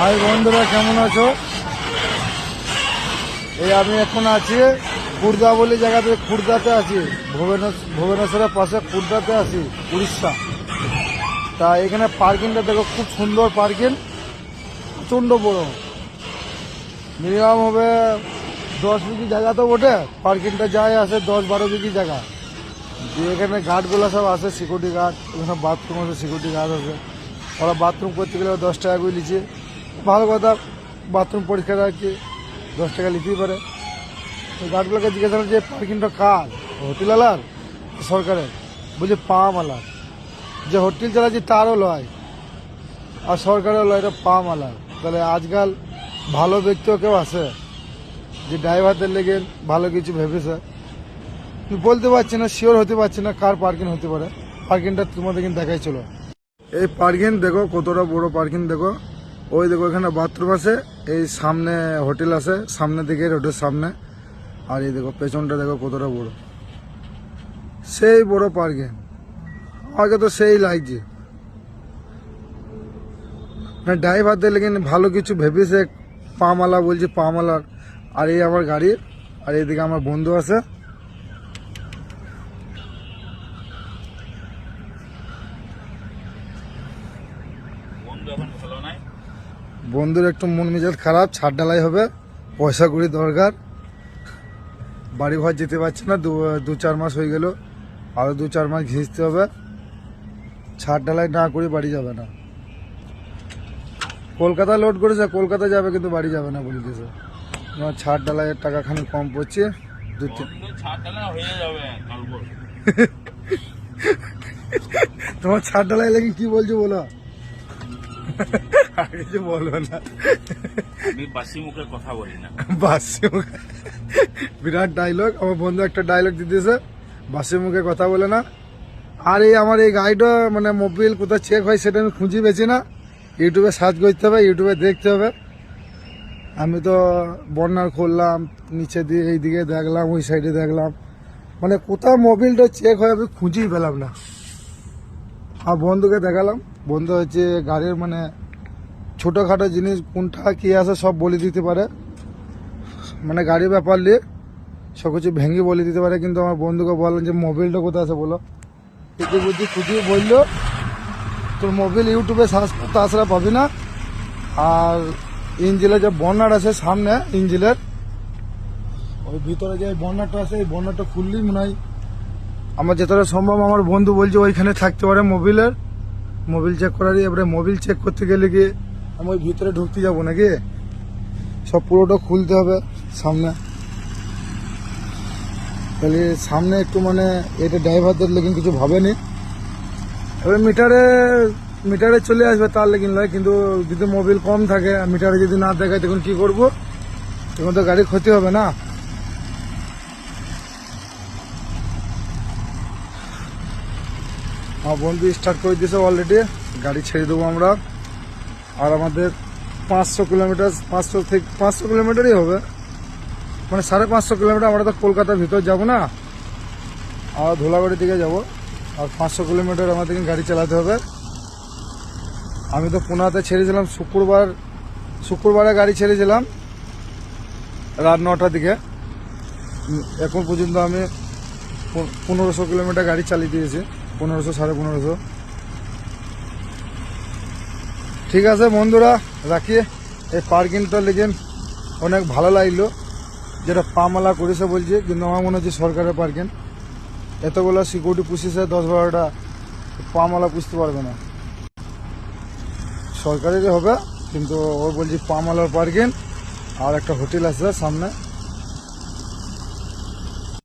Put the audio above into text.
High বন্ধুরা, কেমন আছো? এই আমি এখন আছি খুর্দা বলে জায়গাতে, খুর্দাতে আছি, ভুবনেশ্বরের পাশে খুর্দাতে আছি, উড়িষ্যা। তা এখানে পার্কিংটা দেখো, খুব সুন্দর পার্কিং, প্রচণ্ড বড়, মিনিমাম হবে 10 বিঘি জায়গা তো বটে। পার্কিংটা যায় আসে 10-12 বিঘি জায়গা। দিয়ে এখানে গার্ডগুলো সব আছে, সিকিউরিটি গার্ড, এখানে বাথরুম আছে, সিকিউরিটি গার্ড আছে। ওরা বাথরুম করতে গেলে 10 টাকা করে নিচ্ছে, ভালো কথা, বাথরুম পরিষ্কার রাখছে, 10 টাকা নিতেই পারে। গার্ডগুলোকে জিজ্ঞাসা করছে যে পার্কিংটা কার, হোটেলওয়ালার সরকারের? বলছে পাওয়ালার। যে হোটেল চালাচ্ছে তারও লয় আর সরকারেরও লয়, এটা পাওয়ালার। তাহলে আজকাল ভালো ব্যক্তিও কেউ আছে যে ড্রাইভারদের লেগে ভালো কিছু ভেবেছে। বলতে পারছি না, শিওর হতে পারছি না কার পার্কিং হতে পারে। পার্কিংটা তোমাদের কিন্তু দেখাই চলো। এই পার্কিং দেখো কতটা বড় পার্কিং, দেখো ওই দেখো এখানে বাথরুম আছে, এই সামনে হোটেল আছে, সামনে দিকে রোডের সামনে। আর এই দেখো পেছনটা দেখো কতটা বড়, সেই বড় পার্কিং। আমাকে তো সেই লাগছে, ড্রাইভারদের লেগে ভালো কিছু ভেবেছে, পামালা বলছে পামালার। আর এই আমার গাড়ি, আর এইদিকে আমার বন্ধু আছে। বন্ধুর একটু মন মেজাজ খারাপ, ছাড় ঢালাই হবে, পয়সা কড়ি দরকার, বাড়ি ঘর যেতে পারছে না, 2-4 মাস হয়ে গেল, আরো 2-4 মাস ঘিঁচতে হবে। ছাড় ঢালাই না করে বাড়ি যাবে না। কলকাতা লোড করেছে, কলকাতা যাবে কিন্তু বাড়ি যাবে না বলে দিয়েছে। তোমার ছাড় ঢালাইয়ের টাকা খানি কম পড়ছে, তোমার ছাড় ঢালাই লেগে কি বলছো বলো? আর কিছু বলবে না, আমি বাসি মুখে কথা বলি না। বাসি মুখে বিরাট ডায়লগ, আমার বন্ধু একটা ডায়লগ দিতেছে, বাসি মুখে কথা বলে না। আর এই আমার এই গাড়িটা মানে মোবিল কোথায় চেক হয় সেটা আমি খুঁজি পেয়েছি না, ইউটিউবে সার্চ করতে হবে, ইউটিউবে দেখতে হবে। আমি তো বন্যার খুললাম, নিচে দিয়ে এইদিকে দেখলাম, ওই সাইডে দেখলাম, মানে কোথাও মোবিলটা চেক হয় আমি খুঁজেই পেলাম না। আর বন্ধুকে দেখালাম, বন্ধু হচ্ছে গাড়ির মানে ছোটোখাটো জিনিস কোনটা কী আছে সব বলে দিতে পারে, মানে গাড়ির ব্যাপার নিয়ে সব কিছু ভেঙে বলে দিতে পারে। কিন্তু আমার বন্ধুকে বললাম যে মোবিলটা কোথায় আছে বলো, এতে বুদ্ধি খুঁজিয়ে বললো তোর মোবিল ইউটিউবে সার্চ করতে আসলে পাবি না। আর ইঞ্জিনের যে বর্নার আছে সামনে ইঞ্জিনের, ওই ভিতরে যে বর্নারটা আছে, এই বর্নারটা খুললেই মনে হয় আমার যেতটা সম্ভব, আমার বন্ধু বলছে ওইখানে থাকতে পারে মোবিলের, মোবিল চেক করারই। এবারে মোবিল চেক করতে গেলে কি আমি ওই ভিতরে ঢুকতে যাবো নাকি? সব পুরোটা খুলতে হবে সামনে। তাহলে সামনে একটু মানে এটা ড্রাইভারদের লেগে কিছু ভাবেনি। এবার মিটারে চলে আসবে তার লেগে নয়, কিন্তু যদি মোবিল কম থাকে, মিটারে যদি না দেখায় তখন কি করবো? তখন তো গাড়ির ক্ষতি হবে না। আমার বন্ধু স্টার্ট করে দিয়েছে অলরেডি, গাড়ি ছেড়ে দেবো আমরা। আর আমাদের 500 কিলোমিটার, 500 কিলোমিটারই হবে, মানে 550 কিলোমিটার। আমরা তো কলকাতার ভিতর যাব না, আর ধুলাগড়ির দিকে যাব। আর 500 কিলোমিটার আমাদেরকে গাড়ি চালাতে হবে। আমি তো পুনাতে ছেড়েছিলাম শুক্রবারে গাড়ি ছেড়েছিলাম রাত 9টার দিকে। এখন পর্যন্ত আমি 1500 কিলোমিটার গাড়ি চালিয়ে দিয়েছি, 1500 1550। ঠিক আছে বন্ধুরা, রাখি। এই পার্কিংটা লেগে অনেক ভালো লাগলো, যেটা পামালা করেছে বলছে, কিন্তু আমার মনে হচ্ছে সরকারের পার্কিং। এতগুলো সিকিউরিটি পুষিছে, 10-12টা, পামালা পুষতে পারবে না, সরকারেরই হবে। কিন্তু ও বলছে পামালার পার্কিং। আর একটা হোটেল আছে সামনে,